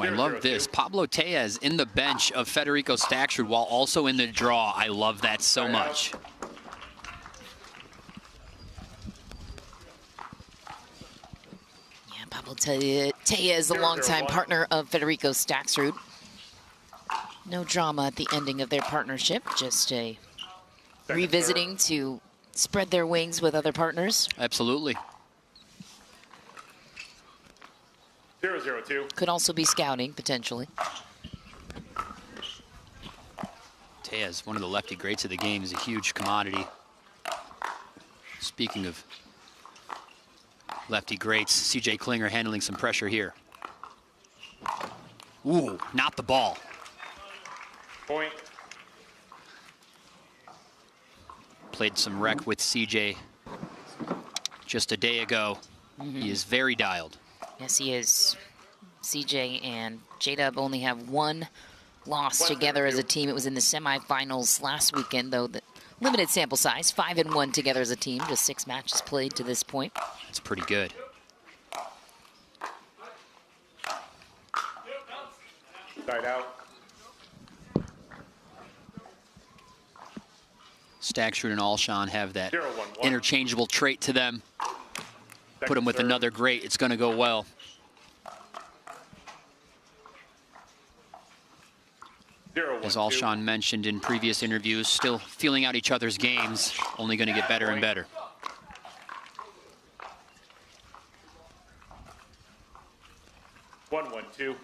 I love this. Pablo Tellez in the bench of Federico Staksrud while also in the draw. I love that so much. Yeah, Pablo Tellez, the longtime partner of Federico Staksrud. No drama at the ending of their partnership, just a revisiting to spread their wings with other partners. Absolutely. 0-0-2. Could also be scouting, potentially. Tellez, one of the lefty greats of the game, is a huge commodity. Speaking of lefty greats, CJ Klinger handling some pressure here. Ooh, not the ball. Point. Played some rec with CJ just a day ago. He is very dialed. Yes, he is. CJ and JW only have one loss together as a team. It was in the semifinals last weekend, though the limited sample size, 5-1 together as a team, just 6 matches played to this point. It's pretty good. Side out. Staksrud and Alshon have that 0-1-1. interchangeable trait to them. Put them with another great, it's going to go well. As Alshon mentioned in previous interviews, still feeling out each other's games, only going to get better and better. One, 1-2.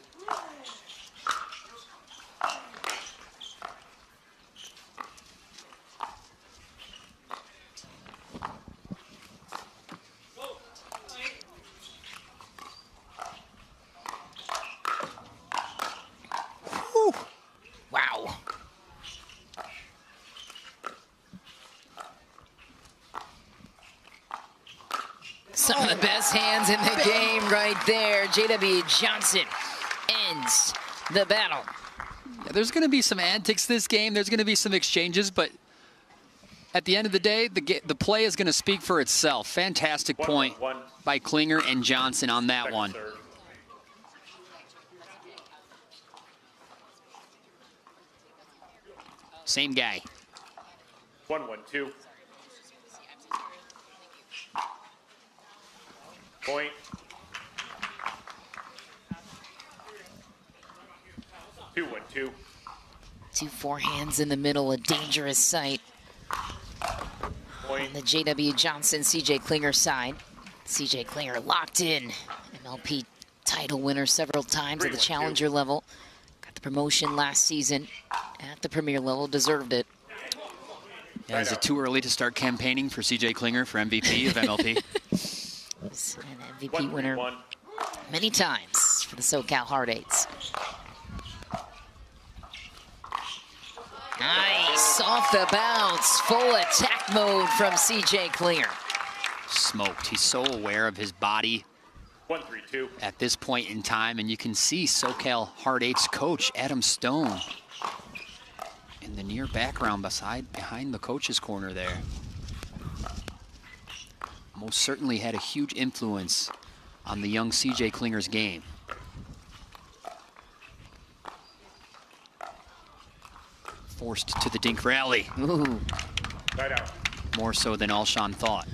Wow. Some of the best hands in the game right there. JW.Johnson ends the battle. Yeah, there's going to be some antics this game. There's going to be some exchanges, but at the end of the day, the play is going to speak for itself. Fantastic point by Klinger and Johnson on that one. Same guy. 1-1-2. Point. 2-1-2. 2 forehands in the middle, a dangerous sight. Point. On the JW.Johnson, CJ Klinger side. CJ Klinger locked in. MLP title winner several times at the challenger level. Got the promotion last season at the premier level, deserved it. Yeah, is it too early to start campaigning for CJ Klinger for MVP of MLP? He's an MVP winner many times for the SoCal Hard Eights. Nice, off the bounce, full attack mode from CJ Klinger. Smoked. He's so aware of his body 1-3-2. at this point in time, and you can see SoCal Hard Eights coach Adam Stone in the near background behind the coach's corner there. Most certainly had a huge influence on the young CJ Klinger's game. Forced to the dink rally. Ooh. Side out. More so than Alshon thought.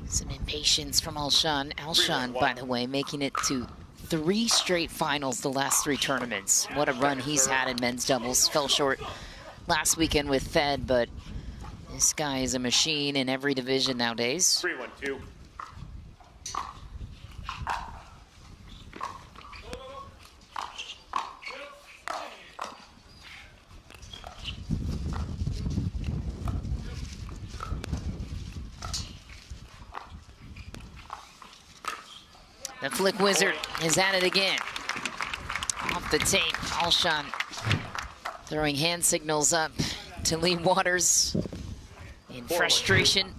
Some impatience from Alshon. Alshon, by the way, making it to 3 straight finals the last 3 tournaments. What a run he's had in men's doubles. Fell short last weekend with Fed, but this guy is a machine in every division nowadays. 3-1-2. The flick wizard is at it again. Off the tape, Alshon throwing hand signals up to Lee Waters in frustration.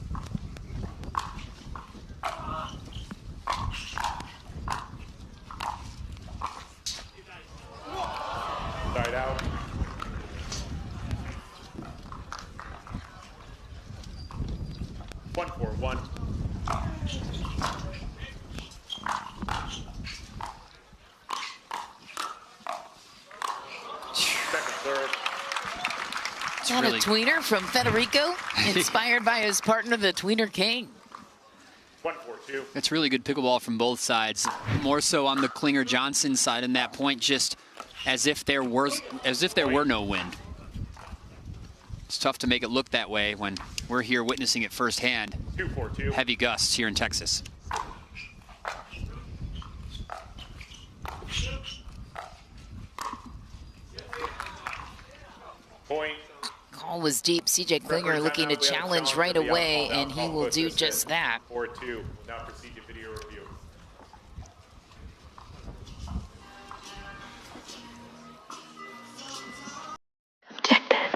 Side out. One, 4-1. Got a tweener from Federico, inspired by his partner, the Tweener King. 1-4-2. It's really good pickleball from both sides. More so on the Klinger-Johnson side in that point, just as if there were no wind. It's tough to make it look that way when we're here witnessing it firsthand. 2-4-2. Heavy gusts here in Texas. Point. Call was deep. CJ Klinger looking to challenge right away, and he will do just that. 4-2. We'll now proceed to video review. Objective.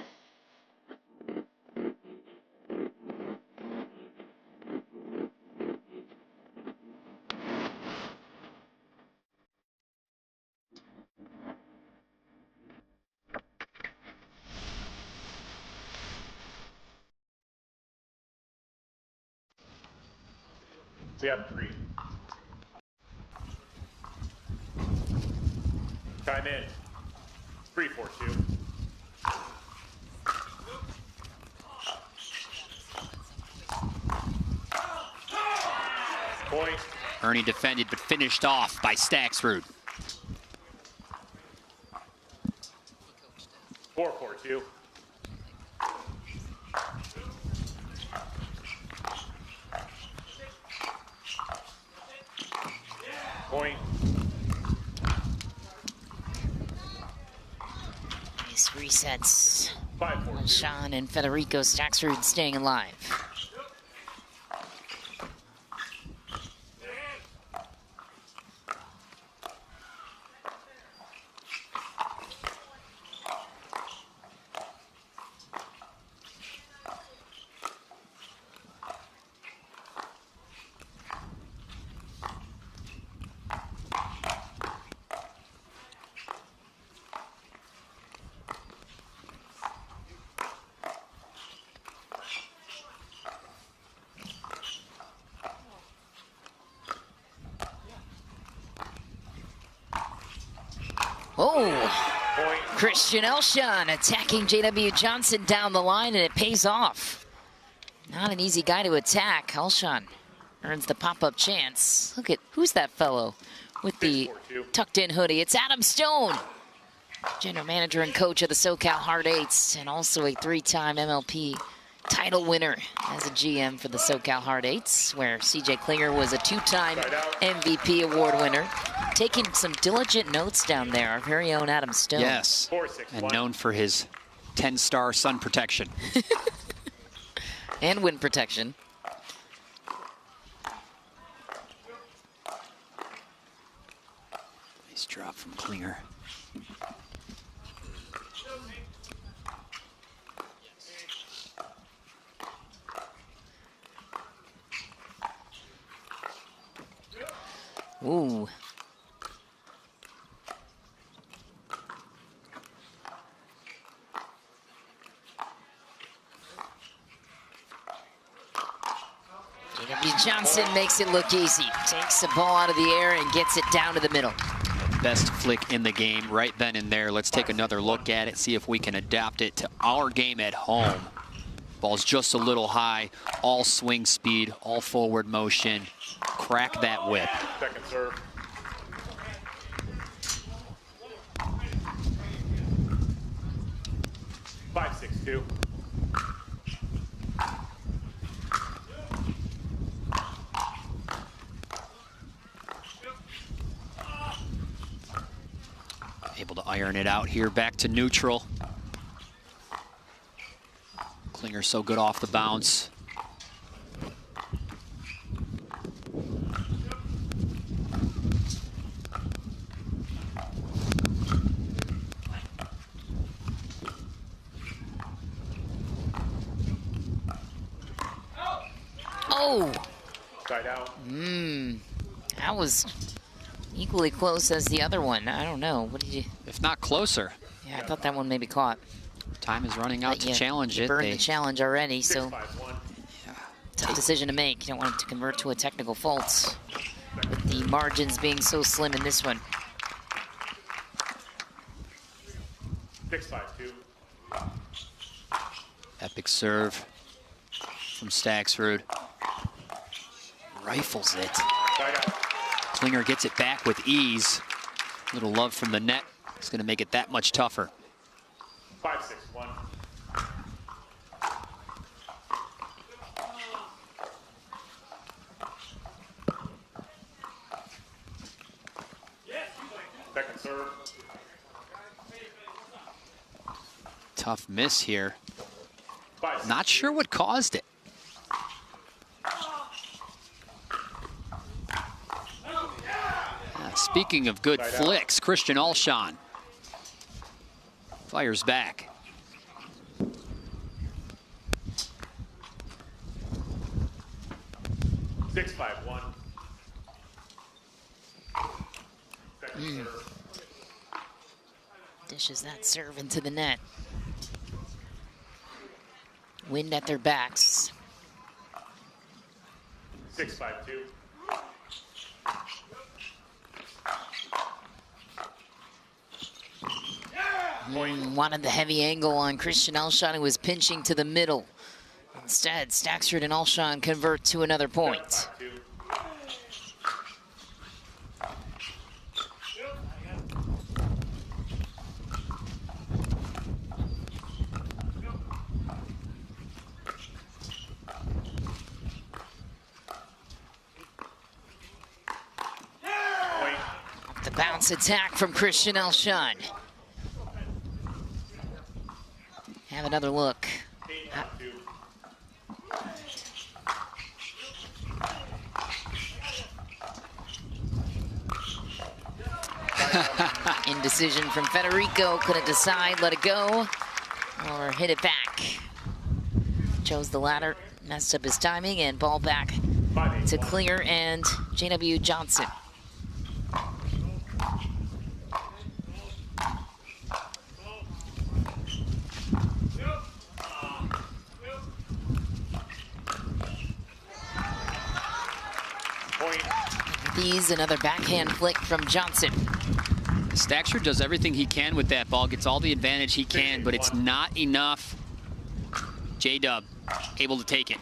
So you have 3. Time in. 3-4-2. Point. Ernie defended but finished off by Staksrud. 4-4-2. Point. Nice resets. 5-4-2. Alshon and Federico. Staksrud staying alive. Oh, Point. Christian Alshon attacking JW.Johnson down the line, and it pays off. Not an easy guy to attack. Alshon earns the pop-up chance. Look at, who's that fellow with the tucked-in hoodie? It's Adam Stone, general manager and coach of the SoCal Hard Eights, and also a 3-time MLP title winner as a GM for the SoCal Hard Eights, where CJ Klinger was a 2-time MVP award winner. Taking some diligent notes down there, our very own Adam Stone. Yes, 4-6-1. and known for his 10-star sun protection. And wind protection. Nice drop from Klinger. Ooh. JW.Johnson makes it look easy. Takes the ball out of the air and gets it down to the middle. Best flick in the game right then and there. Let's take another look at it, see if we can adapt it to our game at home. Ball's just a little high, all swing speed, all forward motion. Crack that whip. Second serve. Five, 6-2. Able to iron it out here, back to neutral. Klinger so good off the bounce. Oh! Side out. That was equally close as the other one. I don't know. What did you... If not closer. Yeah, I thought that one maybe caught. Time is running out to challenge it. Burned the challenge already, so 6-5-1. tough decision to make. You don't want it to convert to a technical fault with the margins being so slim in this one. 6-5-2. Epic serve from Staksrud. Rifles it. Side out. Klinger gets it back with ease. Little love from the net. It's going to make it that much tougher. 5-6-1. Second serve. Tough miss here. 5-6. Not sure what caused it. Speaking of good flicks, Christian Alshon fires back. Six, 5-1. Second serve. Dishes that serve into the net. Wind at their backs. 6-5-2. Wanted the heavy angle on Christian Alshon, who was pinching to the middle. Instead, Staksrud and Alshon convert to another point. 7-5-2. Point. The bounce attack from Christian Alshon. Have another look. 8-2. Indecision from Federico. Couldn't decide, let it go, or hit it back. Chose the latter, messed up his timing, and ball back to Klinger and JW.Johnson. Point. These, another backhand flick from Johnson. Staksrud does everything he can with that ball, gets all the advantage he can, but it's not enough. J-Dub able to take it.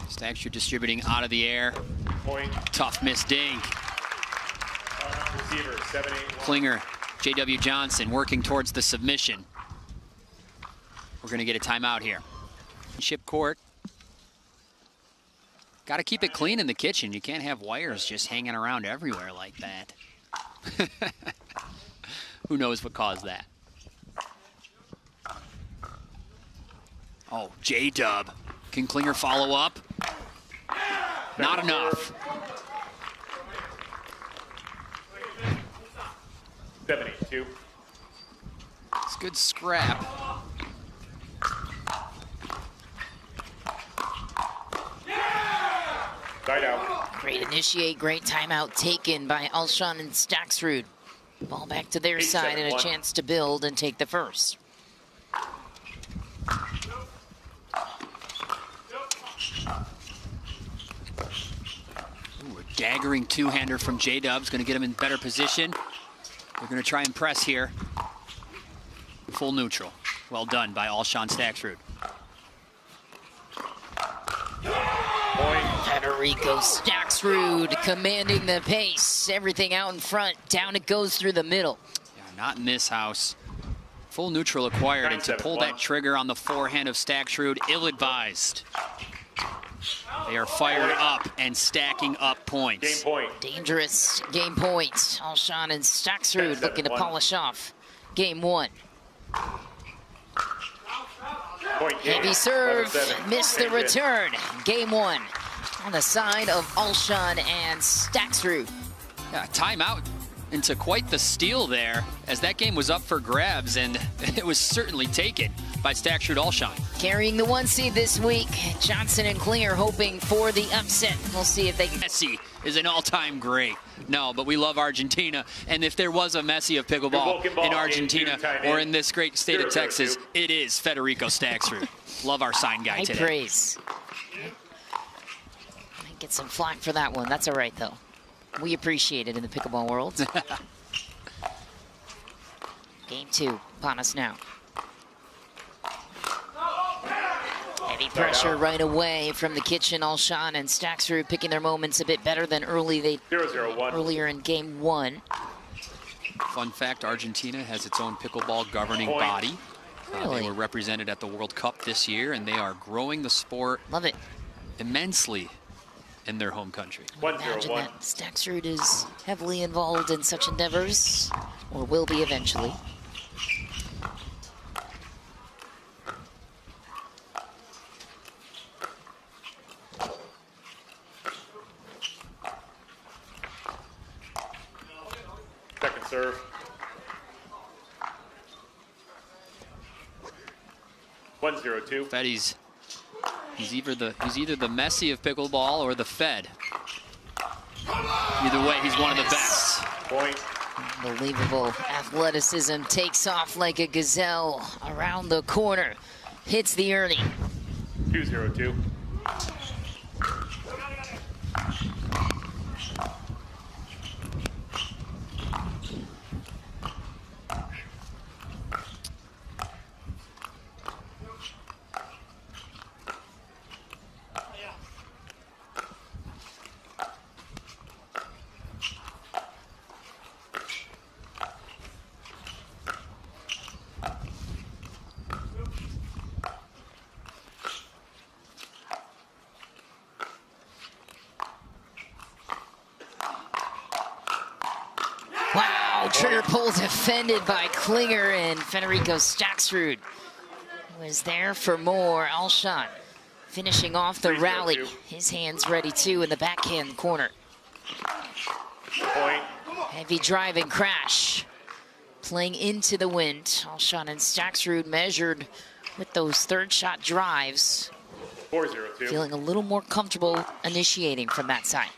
Staksrud distributing out of the air. Point. Tough miss dink. Receiver, 7-8-1. Klinger, JW.Johnson working towards the submission. We're going to get a timeout here. Chip court. Got to keep it clean in the kitchen. You can't have wires just hanging around everywhere like that. Who knows what caused that? Oh, J-Dub. Can Klinger follow up? Not enough. 7-8-2. It's good scrap. Side out. Great initiate, great timeout taken by Alshon and Staksrud. Ball back to their side and a 8-7-1. chance to build and take the first. Ooh, a daggering two-hander from J-Dub's going to get him in better position. They're going to try and press here. Full neutral. Well done by Alshon Staksrud. Point. Federico Staksrud commanding the pace. Everything out in front. Down it goes through the middle. Yeah, not in this house. Full neutral acquired, and to pull that trigger on the forehand of Staksrud, ill-advised. They are fired up and stacking up points. Game point. Dangerous game point. Alshon and Staksrud 7-1. looking to polish off game one. Point. Heavy serve, 11-7. missed the Game win. return. Game one on the side of Alshon and Staksrud. Yeah, timeout into quite the steal there, as that game was up for grabs, and it was certainly taken by Staksrud Alshon. Carrying the 1 seed this week, Johnson and Klinger hoping for the upset. We'll see if they can. Messi is an all-time great. No, but we love Argentina, and if there was a Messi of Vulcan pickleball ball, in Argentina game 2, time or in. in this great state of 0-0-2. Texas, it is Federico Staksrud. Love our sign guy High today. praise. Might get some flack for that one. That's all right, though. We appreciate it in the pickleball world. Game 2 upon us now. Heavy pressure right away from the kitchen. Alshon and Staksrud picking their moments a bit better than earlier in game 1. Fun fact, Argentina has its own pickleball governing body. Really? They were represented at the World Cup this year, and they are growing the sport Love it. immensely in their home country. Imagine that Staksrud is heavily involved in such endeavors, or will be eventually. Second serve. One, 0-2. Feddy's he's either the Messi of pickleball or the Fed. Either way, he's one of the best. Point. Unbelievable athleticism, takes off like a gazelle around the corner, hits the Ernie. 2-0-2. Trigger pull defended by Klinger, and Federico Staksrud was there for more. Alshon finishing off the rally. His hands ready too in the backhand corner. Point. Heavy drive and crash. Playing into the wind. Alshon and Staksrud measured with those third shot drives. 4-0-2. Feeling a little more comfortable initiating from that side.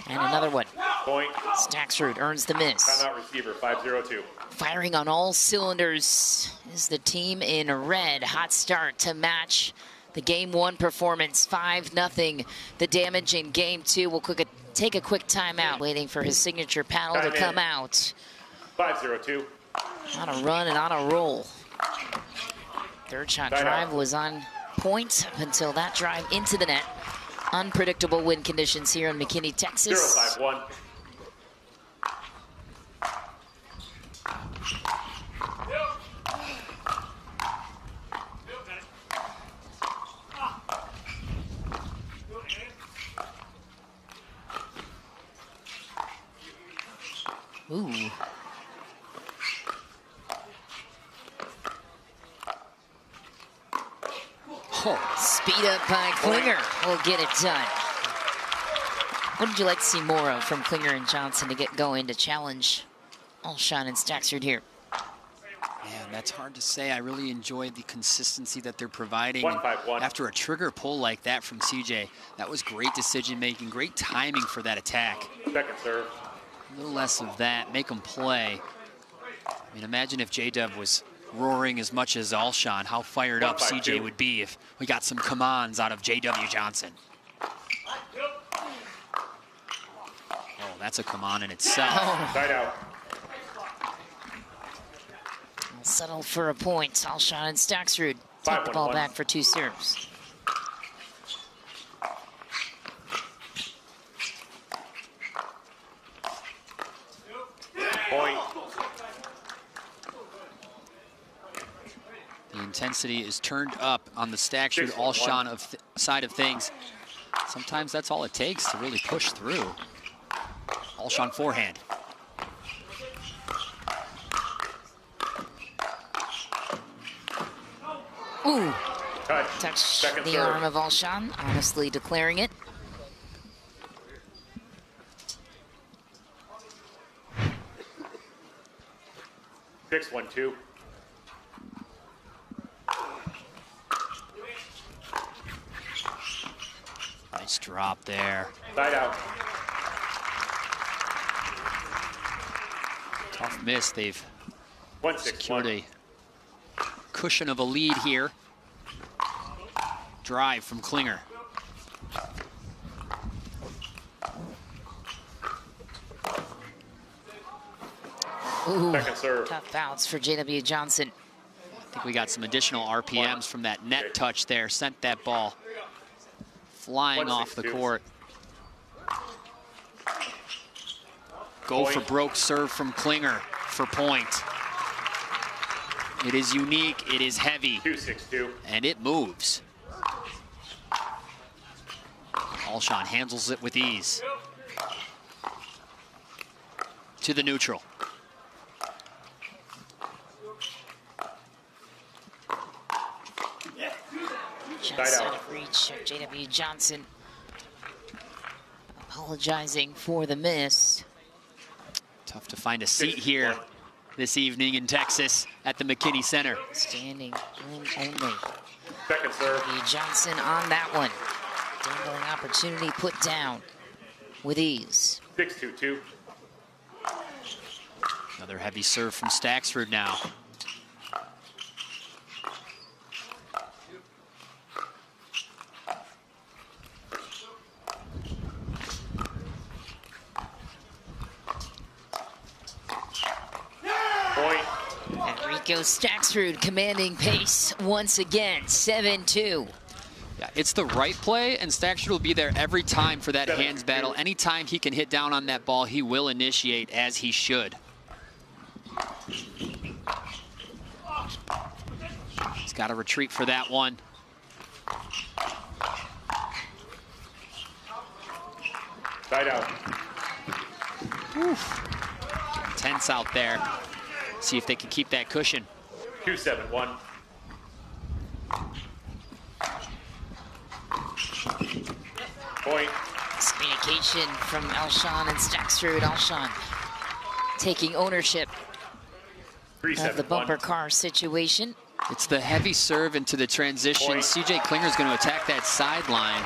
And another one. Point. Staksrud earns the miss. Timeout receiver, 5-0-2. Firing on all cylinders is the team in red. Hot start to match the game 1 performance, 5-0. The damage in game 2. We'll take a quick timeout, waiting for his signature paddle to come out. 5-0-2. On a run and on a roll. Third shot drive was on point up until that drive into the net. Unpredictable wind conditions here in McKinney, Texas. 0-5-1. Ooh. Oh, speed up by Klinger will get it done. What would you like to see more of from Klinger and Johnson to get going to challenge Alshon and Staksrud here? Man, that's hard to say. I really enjoyed the consistency that they're providing. 1-5-1. After a trigger pull like that from CJ, that was great decision making, great timing for that attack. Second serve. A little less of that, make them play. I mean, imagine if JW was roaring as much as Alshon, how fired up CJ would be if we got some come-ons out of JW.Johnson. Oh, that's a come-on in itself. Side out. Settle for a point. Alshon and Staksrud take the ball back for 2 serves. Point. The intensity is turned up on the Staksrud Alshon side of things. Sometimes that's all it takes to really push through. Alshon forehand. Ooh. Touch the arm of Alshon, honestly declaring it. Six, 1-2. Nice drop there. Side out. Tough miss. They've 1-6-1. secured a cushion of a lead here. Drive from Klinger. Ooh, Second serve. tough bounce for JW.Johnson. I think we got some additional RPMs from that net touch there. Sent that ball flying off the court. Go for broke serve from Klinger for point. It is unique, it is heavy, 2-6-2. and it moves. Alshon handles it with ease. To the neutral. Just out of reach of JW.Johnson. Apologizing for the miss. Tough to find a seat here this evening in Texas at the McKinney Center. Standing room only. Second serve. JW.Johnson on that one. Dangling opportunity put down with ease. 6-2-2. Another heavy serve from Staksrud now. Enrico Staksrud commanding pace once again, 7-2. Yeah, it's the right play, and Staksrud will be there every time for that hands battle. Anytime he can hit down on that ball, he will initiate, as he should. He's got to retreat for that one. Side out. Oof. Tense out there. See if they can keep that cushion. 2-7-1. Point. Communication from Alshon and Staksrud. Alshon taking ownership of the bumper car situation. It's the heavy serve into the transition. Point. CJ Klinger's going to attack that sideline.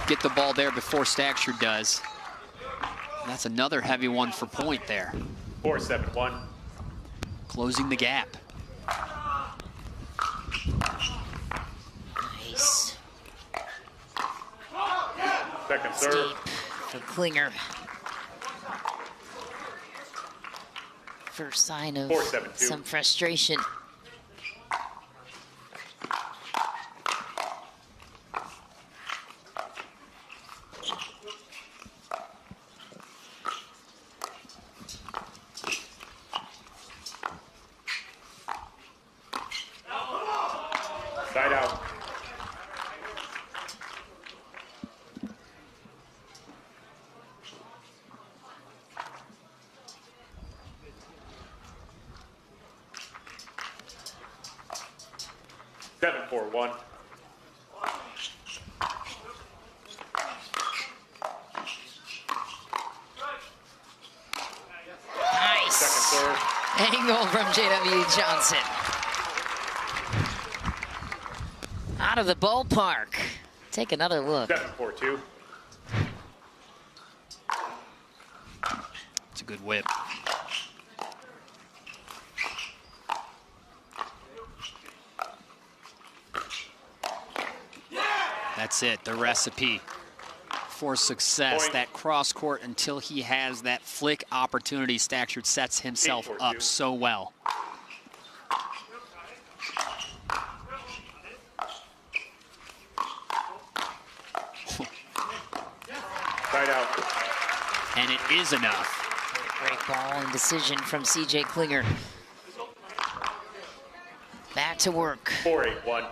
Get the ball there before Staksrud does. And that's another heavy one for point there. 4-7-1. Closing the gap. Nice. Second serve. Deep for Klinger. First sign of 4-7-2. some frustration. Side out. Seven, 4-1. Nice. Second serve. Angle from JW.Johnson. Out of the ballpark. Take another look. 7-4-2. It's a good whip. That's it, the recipe for success. Point. That cross court until he has that flick opportunity. Staksrud sets himself up so well. Side out. And it is enough. Great ball and decision from CJ Klinger. Back to work. 4-8-1.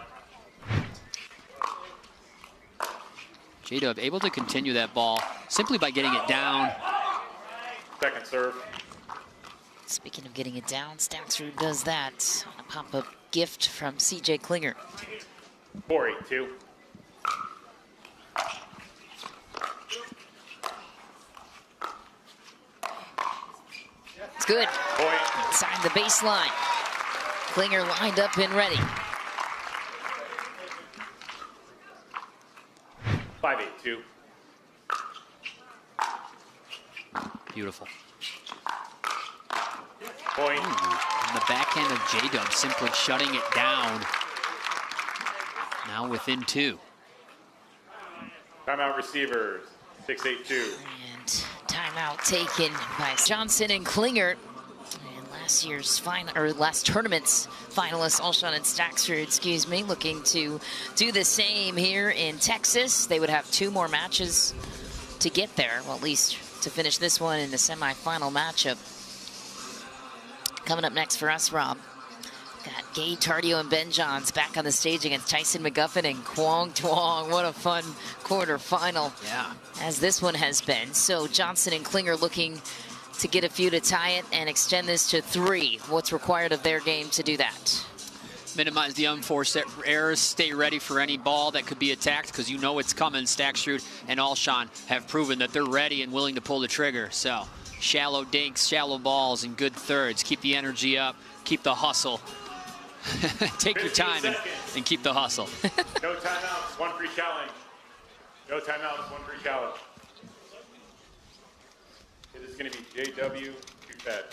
J-Dub able to continue that ball simply by getting it down. Second serve. Speaking of getting it down, Staksrud does that. A pop-up gift from CJ Klinger. 4-8-2. It's good. Point. Inside the baseline. Klinger lined up and ready. 5-8-2. Beautiful. Point. And the backhand of J-Dub simply shutting it down. Now within two. Timeout receivers. 6-8-2. And timeout taken by Johnson and Klinger. And last tournament's finalists, Alshon and Staksrud, looking to do the same here in Texas. They would have 2 more matches to get there, well, at least to finish this one in the semifinal matchup. Coming up next for us, Rob, got Gay Tardio and Ben Johns back on the stage against Tyson McGuffin and Quang Tuong. What a fun quarterfinal, as this one has been. So Johnson and Klinger looking to get a few to tie it and extend this to 3. What's required of their game to do that? Minimize the unforced errors, stay ready for any ball that could be attacked, because you know it's coming. Staksrud and Alshon have proven that they're ready and willing to pull the trigger. So shallow dinks, shallow balls, and good thirds. Keep the energy up, keep the hustle. Take your time and keep the hustle. No timeouts, 1 free challenge. No timeouts, 1 free challenge. It is going to be JW to fed.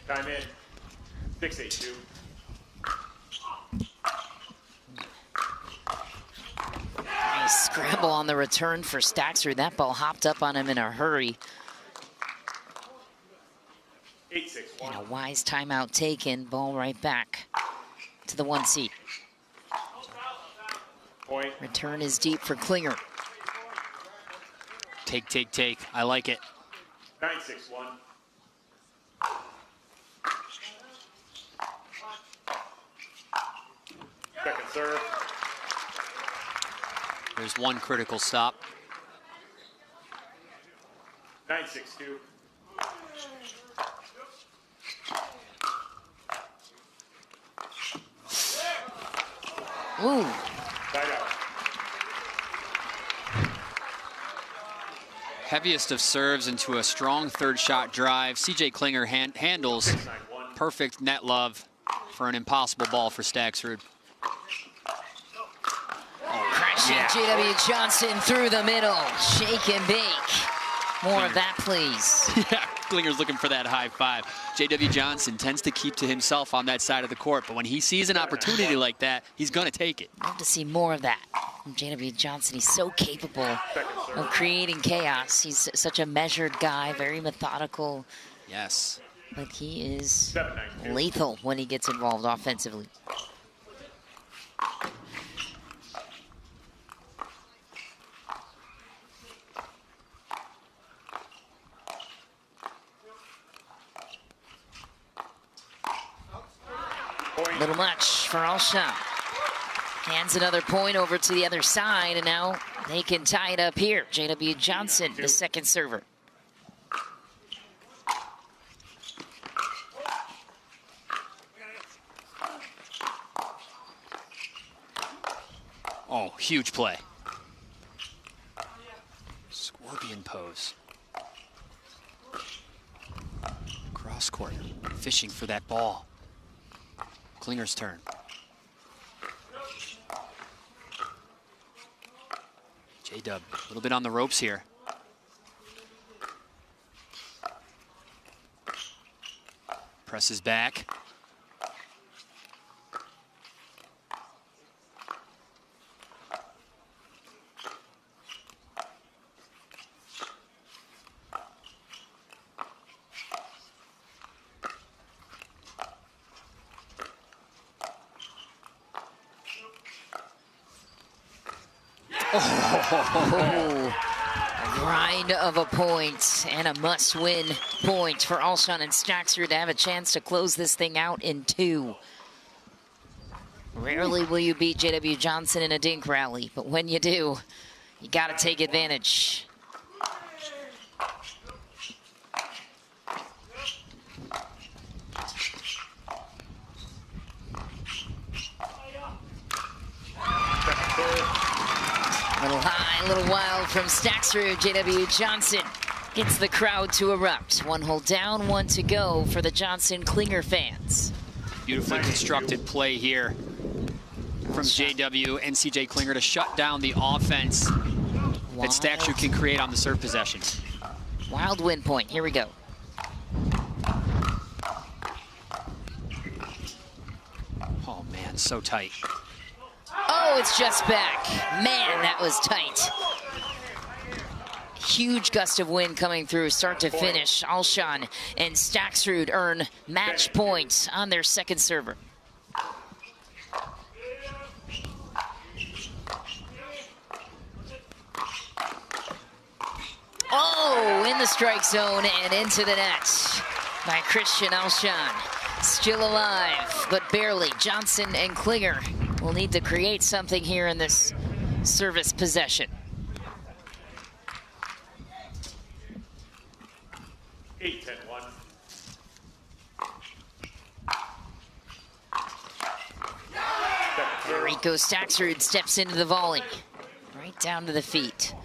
Time in, 6-8-2. Nice scramble on the return for Staksrud. That ball hopped up on him in a hurry. 8-6-1. And a wise timeout taken. Ball right back to the 1 seat. Point. Return is deep for Klinger. Take. I like it. 9-6-1. Second serve. There's one critical stop. 9-6-2. Ooh. Tied out. Heaviest of serves into a strong third shot drive. CJ Klinger handles. 6-9-1. Perfect net love for an impossible ball for Staksrud. Crashing JW.Johnson through the middle. Shake and bake. More of that, please. Yeah, Klinger's looking for that high 5. JW.Johnson tends to keep to himself on that side of the court, but when he sees an opportunity like that, he's going to take it. Love to see more of that from JW.Johnson. He's so capable of creating chaos. He's such a measured guy, very methodical. Yes. But he is 7-9-2. lethal when he gets involved offensively. A little much for Alshon. Hands another point over to the other side, and now they can tie it up here. JW.Johnson, the second server. Oh, huge play. Scorpion pose. Cross court, fishing for that ball. Klinger's turn. J-Dub, a little bit on the ropes here. Presses back. Oh, a grind of a point and a must-win point for Alshon and Staksrud to have a chance to close this thing out in 2. Rarely will you beat JW.Johnson in a dink rally, but when you do, you got to take advantage. A little high, a little wild from Staksrud. JW.Johnson gets the crowd to erupt. 1 hole down, 1 to go for the Johnson-Klinger fans. Beautifully constructed play here from JW and CJ Klinger to shut down the offense that Staksrud can create on the serve possession. Wild win point. Here we go. Oh, man, so tight. Oh, it's just back. Man, that was tight. huge gust of wind coming through start to finish. Alshon and Staksrud earn match points on their second server. Oh, in the strike zone and into the net by Christian Alshon. Still alive, but barely. Johnson and Klinger will need to create something here in this service possession. 8-10-1. Rico Staksrud steps into the volley. Right down to the feet.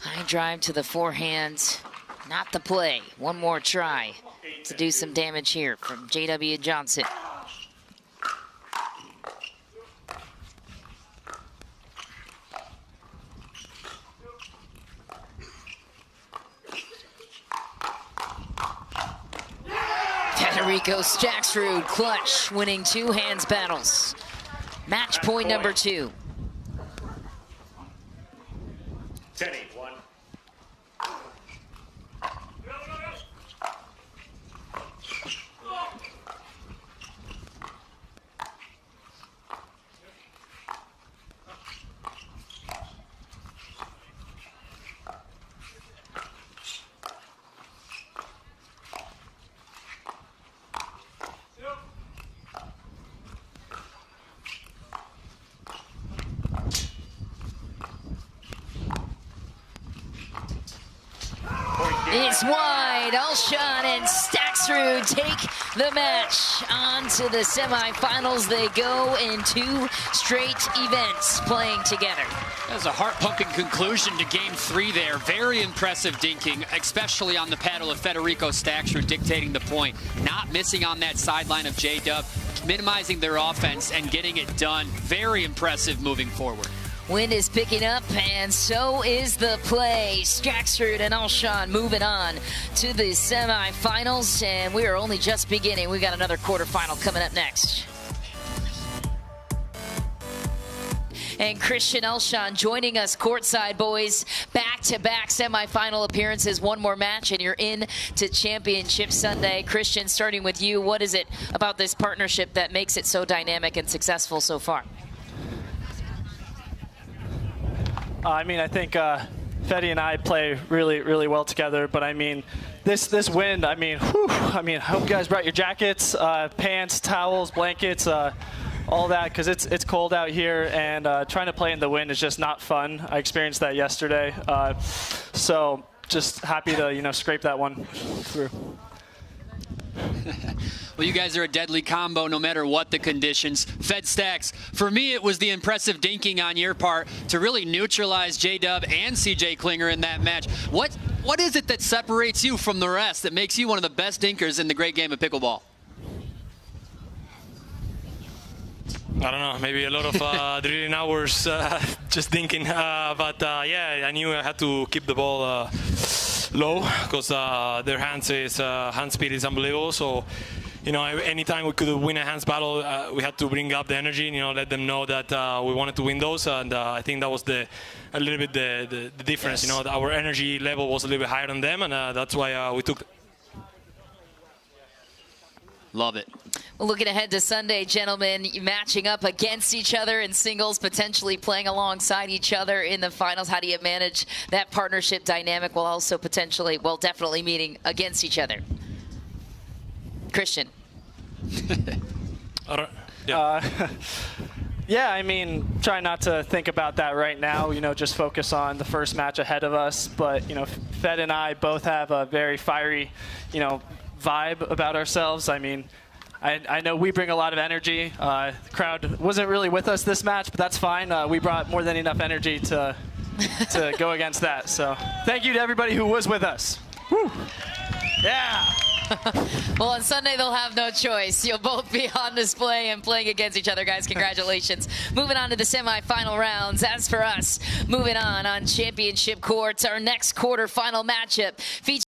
High drive to the forehand. Not the play. One more try to do some damage here from JW.Johnson. Rico Staksrud clutch, winning two hands battles. Match point number 2. 10-8-1. It's wide. Alshon and Staksrud take the match on to the semifinals. They go in 2 straight events playing together. That was a heart-pumping conclusion to Game 3 there. Very impressive dinking, especially on the paddle of Federico Staksrud dictating the point. Not missing on that sideline of J-Dub, minimizing their offense and getting it done. Very impressive moving forward. Wind is picking up, and so is the play. Staksrud and Alshon moving on to the semifinals, and we are only just beginning. We've got another quarterfinal coming up next. And Christian Alshon joining us courtside, boys. Back-to-back semifinal appearances, one more match, and you're in to Championship Sunday. Christian, starting with you, what is it about this partnership that makes it so dynamic and successful so far? I mean, I think Fede and I play really, really well together. But I mean, this wind. I mean, whew, I mean, I hope you guys brought your jackets, pants, towels, blankets, all that, because it's cold out here, and trying to play in the wind is just not fun. I experienced that yesterday. So just happy to scrape that one through. Well, you guys are a deadly combo no matter what the conditions. Fed Stacks, for me, it was the impressive dinking on your part to really neutralize J-Dub and CJ Klinger in that match. What is it that separates you from the rest that makes you one of the best dinkers in the great game of pickleball? I don't know, maybe a lot of drilling hours just dinking. But yeah, I knew I had to keep the ball low because their hand speed is unbelievable. So, anytime we could win a hands battle, we had to bring up the energy and, let them know that we wanted to win those. And I think that was a little bit the difference. Yes. Our energy level was a little bit higher than them, and that's why we took. Love it. Well, looking ahead to Sunday, gentlemen, matching up against each other in singles, potentially playing alongside each other in the finals. How do you manage that partnership dynamic while also potentially, well, definitely meeting against each other? Christian. Yeah, I mean, try not to think about that right now, just focus on the first match ahead of us. But, Fed and I both have a very fiery, vibe about ourselves. I mean, I know we bring a lot of energy. The crowd wasn't really with us this match, but that's fine. We brought more than enough energy to go against that. So thank you to everybody who was with us. Woo. Yeah. Well, on Sunday, they'll have no choice. You'll both be on display and playing against each other, guys. Congratulations. Moving on to the semifinal rounds. As for us, moving on championship courts, our next quarterfinal matchup features